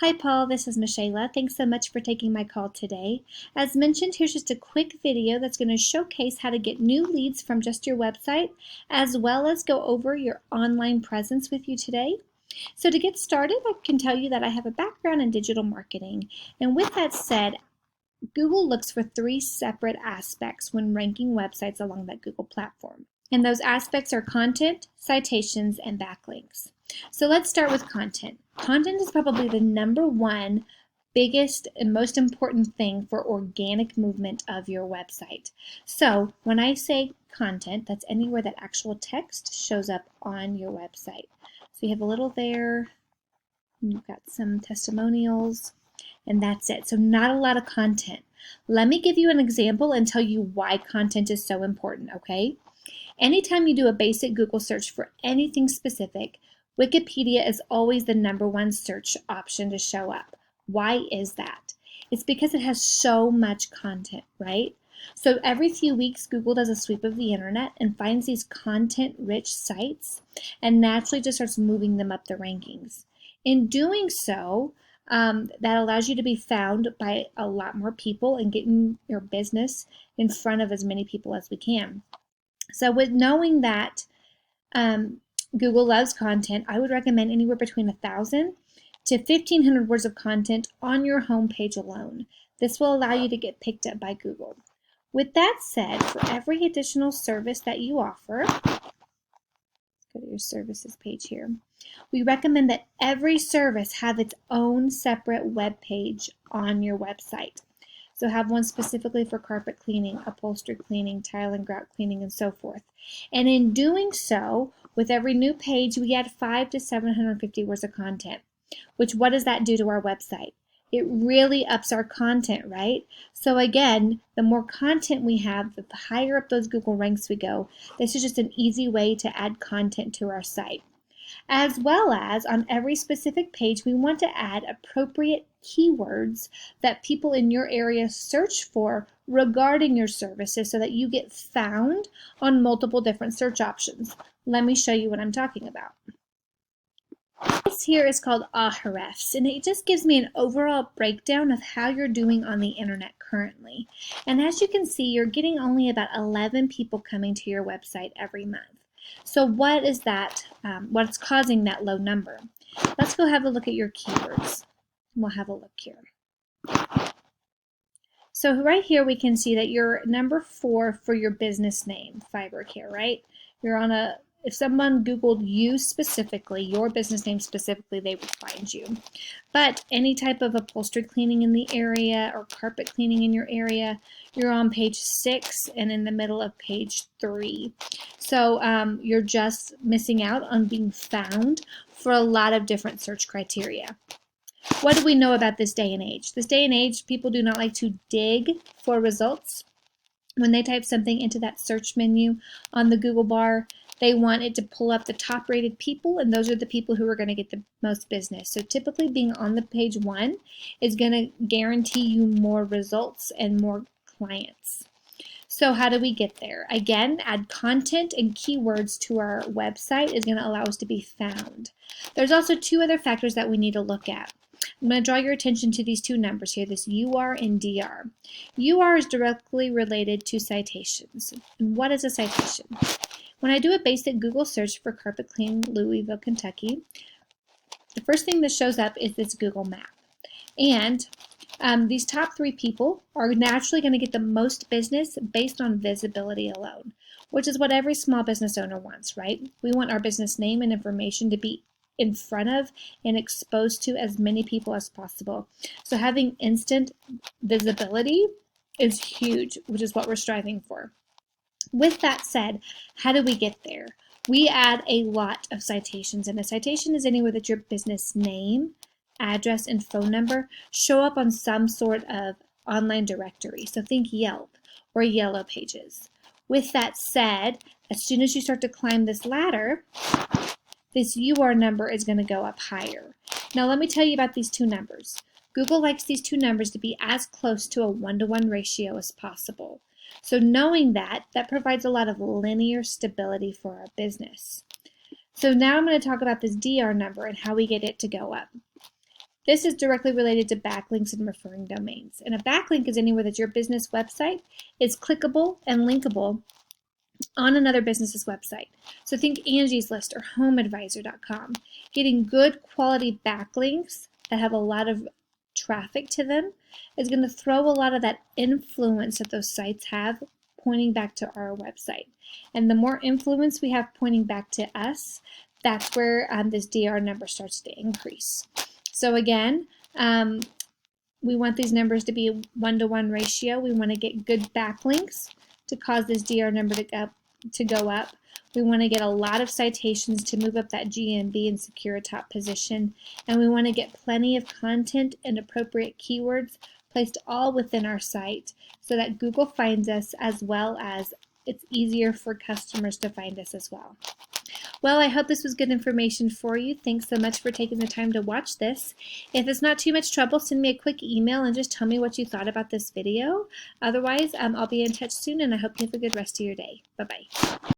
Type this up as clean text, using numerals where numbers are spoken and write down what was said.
Hi Paul, this is Michaela. Thanks so much for taking my call today. As mentioned, here's just a quick video that's going to showcase how to get new leads from just your website, as well as go over your online presence with you today. So to get started, I can tell you that I have a background in digital marketing. And with that said, Google looks for three separate aspects when ranking websites along that Google platform. And those aspects are content, citations, and backlinks. So let's start with content. Content is probably the number one biggest and most important thing for organic movement of your website. So when I say content, that's anywhere that actual text shows up on your website. So you have a little there, you've got some testimonials, and that's it. So not a lot of content. Let me give you an example and tell you why content is so important, okay? Anytime you do a basic Google search for anything specific, Wikipedia is always the number one search option to show up. Why is that? It's because it has so much content, right? So every few weeks, Google does a sweep of the internet and finds these content-rich sites and naturally just starts moving them up the rankings. In doing so, that allows you to be found by a lot more people and getting your business in front of as many people as we can. So with knowing that Google loves content, I would recommend anywhere between 1,000 to 1,500 words of content on your homepage alone. This will allow you to get picked up by Google. With that said, for every additional service that you offer, let's go to your services page here, we recommend that every service have its own separate web page on your website. So have one specifically for carpet cleaning, upholstery cleaning, tile and grout cleaning, and so forth. And in doing so, with every new page, we add 500 to 750 words of content, which what does that do to our website? It really ups our content, right? So again, the more content we have, the higher up those Google ranks we go. This is just an easy way to add content to our site. As well as on every specific page, we want to add appropriate keywords that people in your area search for regarding your services so that you get found on multiple different search options. Let me show you what I'm talking about. This here is called Ahrefs, and it just gives me an overall breakdown of how you're doing on the internet currently. And as you can see, you're getting only about 11 people coming to your website every month. So what is that? What's causing that low number? Let's go have a look at your keywords. We'll have a look here. So right here we can see that you're number 4 for your business name, Fibercare, right? You're on a, if someone Googled you specifically, your business name specifically, they would find you. But any type of upholstery cleaning in the area or carpet cleaning in your area, you're on page 6 and in the middle of page 3. So you're just missing out on being found for a lot of different search criteria. What do we know about this day and age? This day and age, people do not like to dig for results. When they type something into that search menu on the Google bar, they want it to pull up the top rated people, and those are the people who are going to get the most business. So typically being on the page 1 is going to guarantee you more results and more clients. So how do we get there? Again, add content and keywords to our website is going to allow us to be found. There's also 2 other factors that we need to look at. I'm going to draw your attention to these 2 numbers here, this UR and DR. UR is directly related to citations. And what is a citation? When I do a basic Google search for carpet cleaning, Louisville, Kentucky, the first thing that shows up is this Google map. And these top 3 people are naturally going to get the most business based on visibility alone, which is what every small business owner wants, right? We want our business name and information to be in front of and exposed to as many people as possible. So having instant visibility is huge, which is what we're striving for. With that said, how do we get there? We add a lot of citations, and a citation is anywhere that your business name, address, and phone number show up on some sort of online directory. So think Yelp or Yellow Pages. With that said, as soon as you start to climb this ladder, this UR number is going to go up higher. Now let me tell you about these 2 numbers. Google likes these 2 numbers to be as close to a 1-to-1 ratio as possible. So knowing that provides a lot of linear stability for our business. So now I'm going to talk about this DR number and how we get it to go up. This is directly related to backlinks and referring domains. And a backlink is anywhere that your business website is clickable and linkable on another business's website. So think Angie's List or HomeAdvisor.com. Getting good quality backlinks that have a lot of traffic to them is going to throw a lot of that influence that those sites have pointing back to our website. And the more influence we have pointing back to us, that's where this DR number starts to increase. So again, we want these numbers to be a 1-to-1 ratio. We want to get good backlinks to cause this DR number to go up. We want to get a lot of citations to move up that GMB and secure a top position. And we want to get plenty of content and appropriate keywords placed all within our site so that Google finds us, as well as it's easier for customers to find us as well. Well, I hope this was good information for you. Thanks so much for taking the time to watch this. If it's not too much trouble, send me a quick email and just tell me what you thought about this video. Otherwise, I'll be in touch soon, and I hope you have a good rest of your day. Bye-bye.